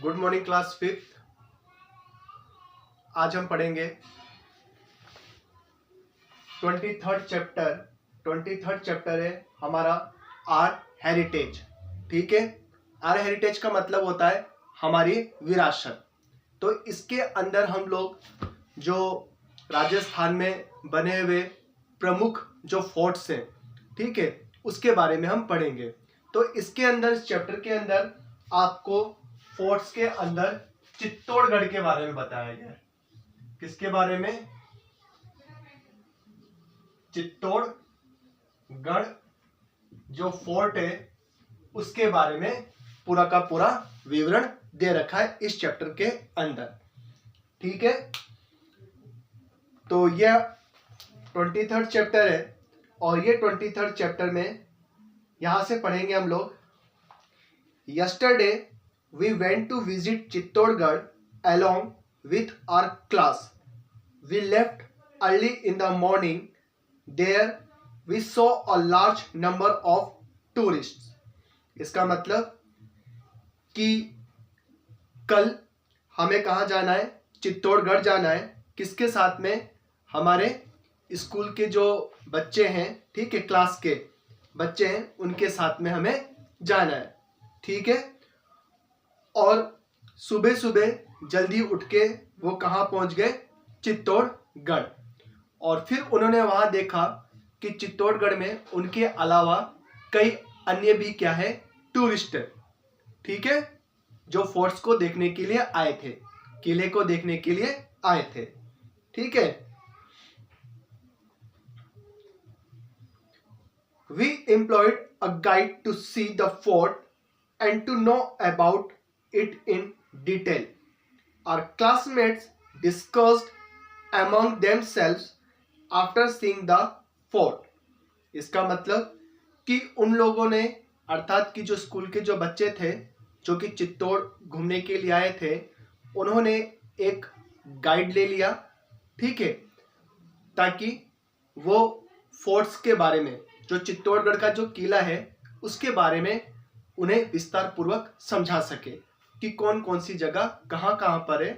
Good morning class fifth. आज हम पढ़ेंगे 23rd चैप्टर है हमारा आर हेरिटेज। ठीक है, आर हेरिटेज का मतलब होता है हमारी विरासत। तो इसके अंदर हम लोग जो राजस्थान में बने हुए प्रमुख जो फोर्ट्स हैं, ठीक है, उसके बारे में हम पढ़ेंगे। तो इसके अंदर, इस चैप्टर के अंदर आपको फोर्ट्स के अंदर चित्तौड़गढ़ के बारे में बताया गया है। किसके बारे में? चित्तौड़गढ़ जो फोर्ट है उसके बारे में पूरा का पूरा विवरण दे रखा है इस चैप्टर के अंदर। ठीक है, तो यह 23rd चैप्टर है और ये 23rd चैप्टर में यहां से पढ़ेंगे हम लोग। Yesterday we went to visit Chittorgarh along with our class. We left early in the morning. There we saw a large number of tourists. इसका मतलब कि कल हमें कहाँ जाना है? चित्तौड़गढ़ जाना है। किसके साथ में? हमारे स्कूल के जो बच्चे हैं, ठीक है, क्लास के बच्चे हैं, उनके साथ में हमें जाना है। ठीक है, और सुबह सुबह जल्दी उठ के वो कहाँ पहुंच गए? चित्तौड़गढ़। और फिर उन्होंने वहां देखा कि चित्तौड़गढ़ में उनके अलावा कई अन्य भी क्या है? टूरिस्ट है। ठीक है, जो फोर्ट्स को देखने के लिए आए थे, किले को देखने के लिए आए थे। ठीक है, we employed a guide to see the fort and to know about it in detail. Our classmates discussed among themselves after seeing the fort. इसका मतलब कि उन लोगों ने, अर्थात कि जो स्कूल के जो बच्चे थे जो कि चित्तौड़ घूमने के लिए आए थे, उन्होंने एक गाइड ले लिया। ठीक है, ताकि वो फोर्ट्स के बारे में, जो चित्तौड़गढ़ का जो किला है उसके बारे में उन्हें विस्तार पूर्वक समझा सके कि कौन कौन सी जगह कहाँ कहाँ पर है।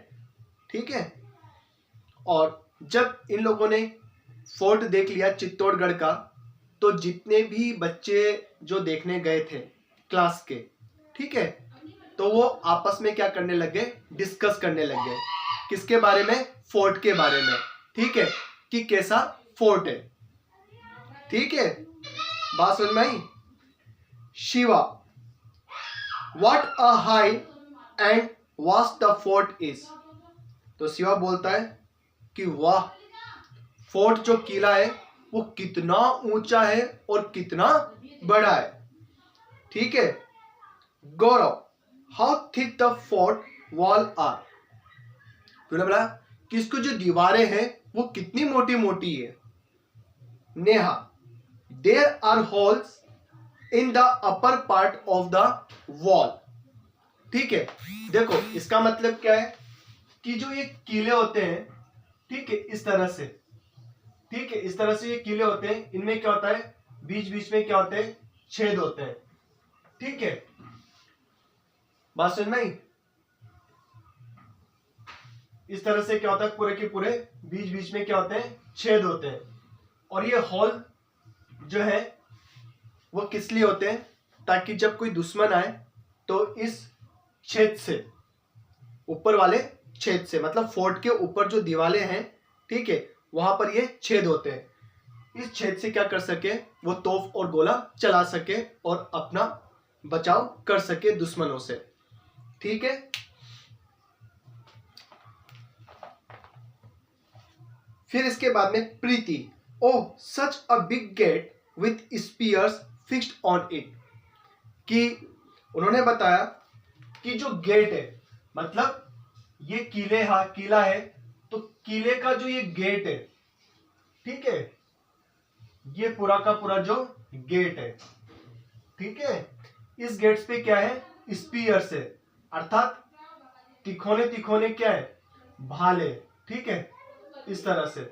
ठीक है, और जब इन लोगों ने फोर्ट देख लिया चित्तौड़गढ़ का, तो जितने भी बच्चे जो देखने गए थे क्लास के, ठीक है, तो वो आपस में क्या करने लगे? डिस्कस करने लगे। किसके बारे में? फोर्ट के बारे में। ठीक है, कि कैसा फोर्ट है। ठीक है, बात समझ में आई? Shiva, what a high and vast the fort is. तो शिवा बोलता है कि वाह, फोर्ट जो किला है वो कितना ऊंचा है और कितना बड़ा है। ठीक है, Gaurav, how thick the fort wall are. तूने बोला कि इसको जो दीवारें हैं वो कितनी मोटी मोटी है। Neha, there are holes in the upper part of the wall. ठीक है, देखो इसका मतलब क्या है कि जो ये किले होते हैं, ठीक है, इस तरह से, ठीक है, इस तरह से ये किले होते हैं, इनमें क्या होता है? बीच बीच में क्या होते हैं? छेद होते हैं। ठीक है, बात समझ में आई? इस तरह से क्या होता है? पूरे के पूरे बीच बीच में क्या होते हैं? छेद होते हैं। और ये हॉल जो है वो किस लिए होते हैं? ताकि जब कोई दुश्मन आए तो इस छेद से, ऊपर वाले छेद से, मतलब फोर्ट के ऊपर जो दीवारें हैं, ठीक है, वहां पर ये छेद होते हैं। इस छेद से क्या कर सके? वो तोप और गोला चला सके और अपना बचाव कर सके दुश्मनों से। ठीक है, फिर इसके बाद में Preeti, oh such a big gate with spears fixed on it. कि उन्होंने बताया कि जो गेट है, मतलब ये किला है, तो किले का जो ये गेट है, ठीक है, ये पूरा का पूरा जो गेट है, ठीक है, इस गेट्स पे क्या है? स्पीयर्स है, अर्थात तिकोने तिकोने क्या है? भाले। ठीक है, इस तरह से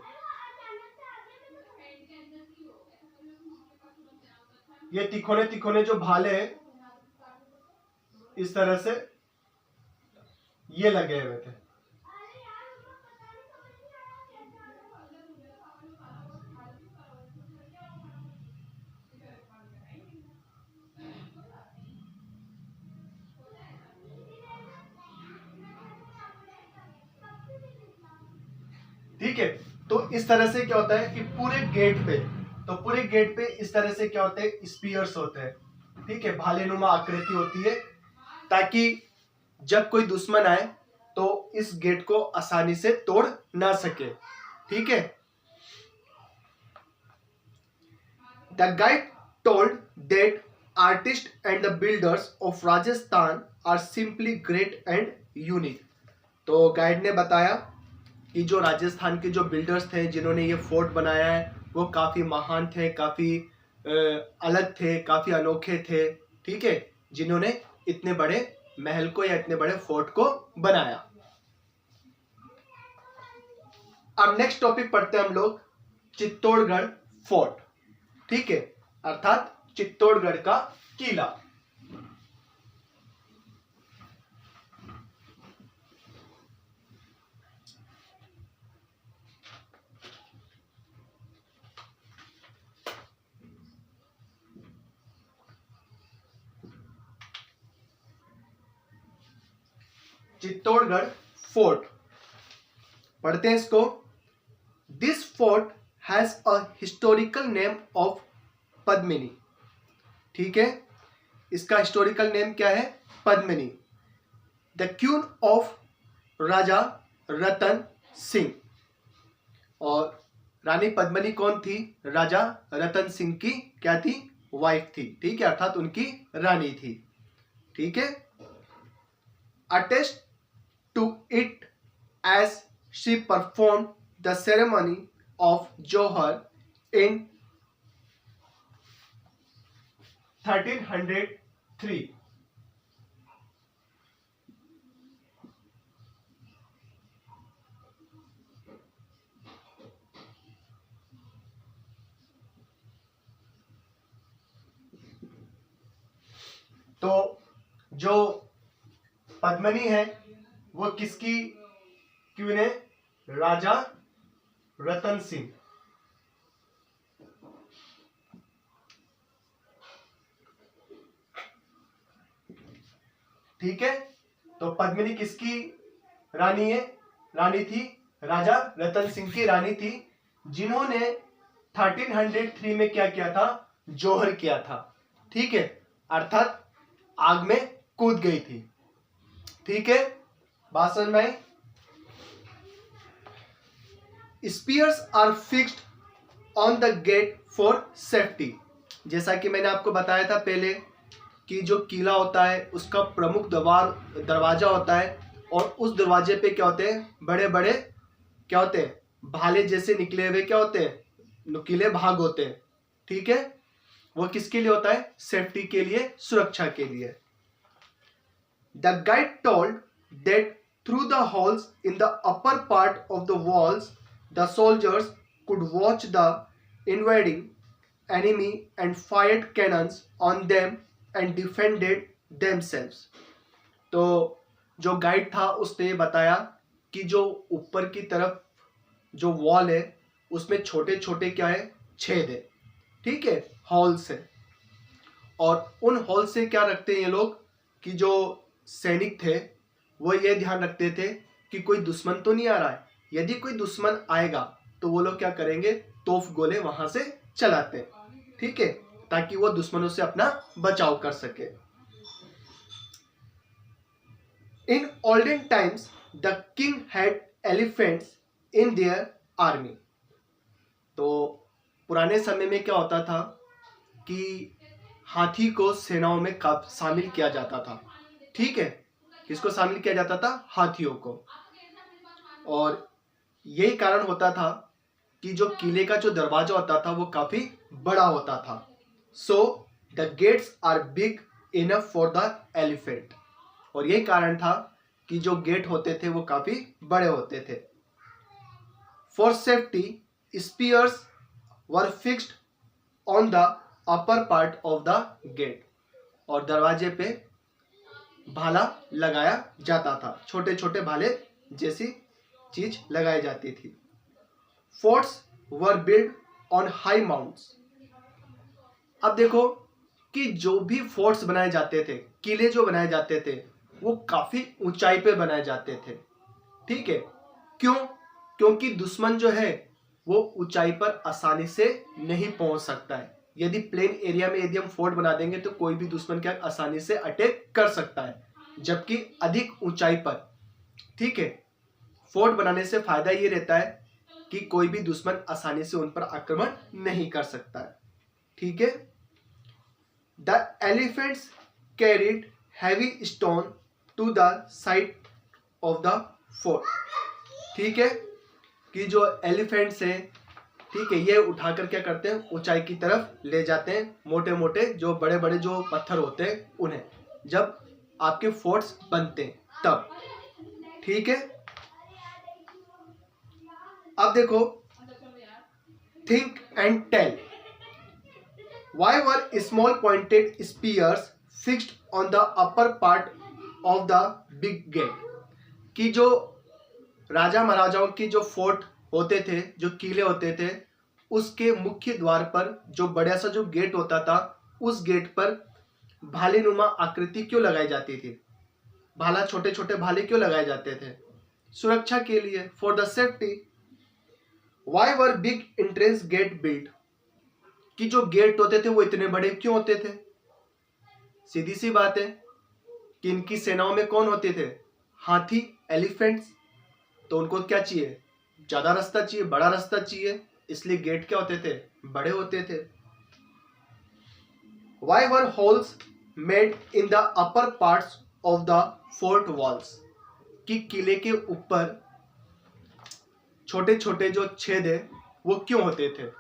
ये तिकोने तिकोने जो भाले हैं, इस तरह से ये लगे हुए थे। ठीक है, तो इस तरह से क्या होता है कि पूरे गेट पे इस तरह से क्या होते हैं, स्पीयर्स होते हैं। ठीक है, भालेनुमा आकृति होती है, ताकि जब कोई दुश्मन आए तो इस गेट को आसानी से तोड़ ना सके। ठीक है, the guide told that artist and the builders of Rajasthan are simply great and unique. तो गाइड ने बताया कि जो राजस्थान के जो बिल्डर्स थे जिन्होंने ये फोर्ट बनाया है वो काफ़ी महान थे, काफ़ी अलग थे, काफ़ी अनोखे थे। ठीक है, जिन्होंने इतने बड़े महल को या इतने बड़े फोर्ट को बनाया। अब नेक्स्ट टॉपिक पढ़ते हैं हम लोग, चित्तौड़गढ़ फोर्ट। ठीक है, अर्थात चित्तौड़गढ़ का किला। चित्तौड़गढ़ फोर्ट, पढ़ते हैं इसको। This fort has a historical name of Padmini. ठीक है, इसका हिस्टोरिकल नेम क्या है, पद्मिनी, द क्वीन ऑफ राजा रतन सिंह। और रानी पद्मिनी कौन थी, राजा रतन सिंह की क्या थी, वाइफ थी। ठीक है, अर्थात उनकी रानी थी। ठीक है, attest to it as she perform the ceremony of Jauhar in 1303। तो जो पद्मिनी है वो किसकी क्वीन है, राजा रतन सिंह। ठीक है, तो पद्मिनी किसकी रानी है, रानी थी राजा रतन सिंह की रानी थी, जिन्होंने 1303 में क्या किया था, जोहर किया था। ठीक है, अर्थात आग में कूद गई थी। ठीक है, बात समझ में आई। Spears are fixed on the gate for safety. जैसा कि मैंने आपको बताया था पहले कि जो किला होता है उसका प्रमुख दरवाजा होता है, और उस दरवाजे पे क्या होते हैं, बड़े बड़े क्या होते हैं, भाले जैसे निकले हुए क्या होते हैं, नुकीले भाग होते हैं। ठीक है, वो किसके लिए होता है, सेफ्टी के लिए, सुरक्षा के लिए। The guide told that through the holes in the upper part of the walls the soldiers could watch the invading enemy and fired cannons on them and defended themselves। तो जो गाइड था उसने बताया कि जो ऊपर की तरफ जो वॉल है उसमें छोटे छोटे क्या है, छेद है। ठीक है, हॉल्स है, और उन हॉल से क्या रखते हैं ये लोग कि जो सैनिक थे वो ये ध्यान रखते थे कि कोई दुश्मन तो नहीं आ रहा है। यदि कोई दुश्मन आएगा तो वो लोग क्या करेंगे, तोफ गोले वहां से चलाते हैं। ठीक है, ताकि वो दुश्मनों से अपना बचाव कर सके। In olden times the king had elephants in their army. तो पुराने समय में क्या होता था कि हाथी को सेनाओं में शामिल किया जाता था। ठीक है, किसको शामिल किया जाता था, हाथियों को। और यही कारण होता था कि जो किले का जो दरवाजा होता था वो काफी बड़ा होता था। So the gates are big enough for the elephant. और यही कारण था कि जो गेट होते थे वो काफी बड़े होते थे। For safety spears were fixed on the upper part of the gate. और दरवाजे पे भाला लगाया जाता था, छोटे छोटे भाले जैसी चीज लगाई जाती थी। Forts were build on high mounts. अब देखो कि जो भी फोर्ट्स बनाए जाते थे, किले जो बनाए जाते थे, वो काफी ऊंचाई पे बनाए जाते थे। ठीक है, क्यों? क्योंकि दुश्मन जो है वो ऊंचाई पर आसानी से नहीं पहुंच सकता है। यदि प्लेन एरिया में यदि हम फोर्ट बना देंगे तो कोई भी दुश्मन क्या आसानी से अटैक कर सकता है, जबकि अधिक ऊंचाई पर, ठीक है, फोर्ट बनाने से फायदा ये रहता है कि कोई भी दुश्मन आसानी से उन पर आक्रमण नहीं कर सकता है। ठीक है। The elephants carried heavy stone to the side of the fort. ठीक है, कि जो एलिफेंट्स है, ठीक है, ये उठाकर क्या करते हैं, ऊंचाई की तरफ ले जाते हैं, मोटे मोटे जो बड़े बड़े जो पत्थर होते हैं उन्हें, जब आपके फोर्ट्स बनते हैं तब। ठीक है। अब देखो, think and tell. Why were small pointed spears fixed on the upper part of the big gate. कि जो राजा महाराजाओं की जो फोर्ट होते थे, जो किले होते थे, उसके मुख्य द्वार पर जो बड़ा सा जो गेट होता था, उस गेट पर भालेनुमा आकृति क्यों लगाई जाती थी? भाला, छोटे छोटे भाले क्यों लगाए जाते थे? सुरक्षा के लिए, for the safety. Why were big entrance gate built. कि जो गेट होते थे वो इतने बड़े क्यों होते थे? सीधी सी बात है कि इनकी सेनाओं में कौन होते थे? हाथी, एलिफेंट्स। तो उनको क्या चाहिए? ज्यादा रास्ता चाहिए, बड़ा रास्ता चाहिए, इसलिए गेट क्या होते थे? बड़े होते थे। Why were holes made in the upper parts of the fort walls? कि किले के ऊपर छोटे छोटे जो छेद है वो क्यों होते थे?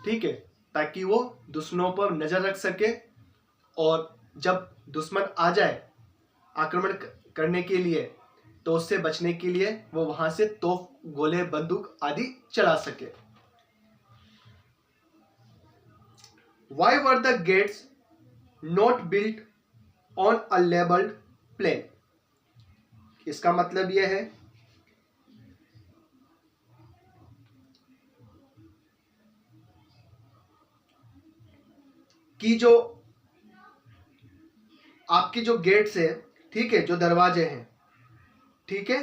ठीक है, ताकि वो दुश्मनों पर नजर रख सके, और जब दुश्मन आ जाए आक्रमण करने के लिए तो उससे बचने के लिए वो वहां से तोप, गोले, बंदूक आदि चला सके। Why were the gates not built on a leveled plain? इसका मतलब यह है कि जो आपकी जो गेट्स है, ठीक है, जो दरवाजे हैं, ठीक है,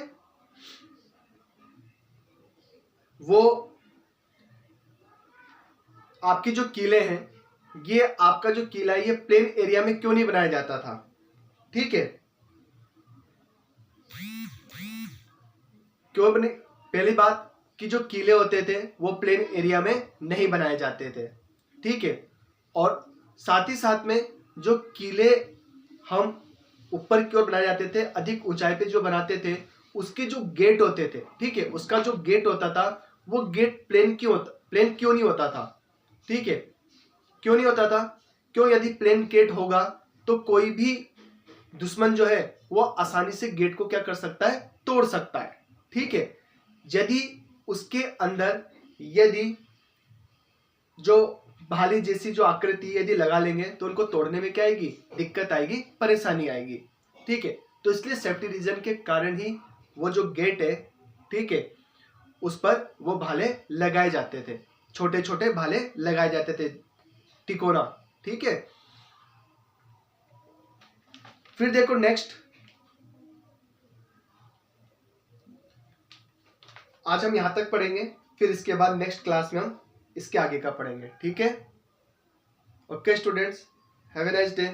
वो आपके जो किले हैं, ये आपका जो किला है ये प्लेन एरिया में क्यों नहीं बनाया जाता था? ठीक है, क्यों बने? पहली बात कि जो किले होते थे वो प्लेन एरिया में नहीं बनाए जाते थे। ठीक है, और साथ ही साथ में जो किले हम ऊपर की ओर बनाए जाते थे, अधिक ऊंचाई पे जो बनाते थे, उसके जो गेट होते थे, ठीक है, उसका जो गेट होता था वो गेट प्लेन क्यों नहीं होता था? ठीक है, क्यों नहीं होता था? क्यों? यदि प्लेन गेट होगा तो कोई भी दुश्मन जो है वो आसानी से गेट को क्या कर सकता है? तोड़ सकता है। ठीक है, यदि उसके अंदर यदि जो भाले जैसी जो आकृति यदि लगा लेंगे तो उनको तोड़ने में क्या आएगी? दिक्कत आएगी, परेशानी आएगी। ठीक है, तो इसलिए सेफ्टी रीजन के कारण ही वो जो गेट है, ठीक है, उस पर वो भाले लगाए जाते थे, छोटे छोटे भाले लगाए जाते थे, तिकोना। ठीक है, फिर देखो नेक्स्ट, आज हम यहां तक पढ़ेंगे, फिर इसके बाद नेक्स्ट क्लास में हम इसके आगे का पढ़ेंगे। ठीक है, okay students, have a nice day.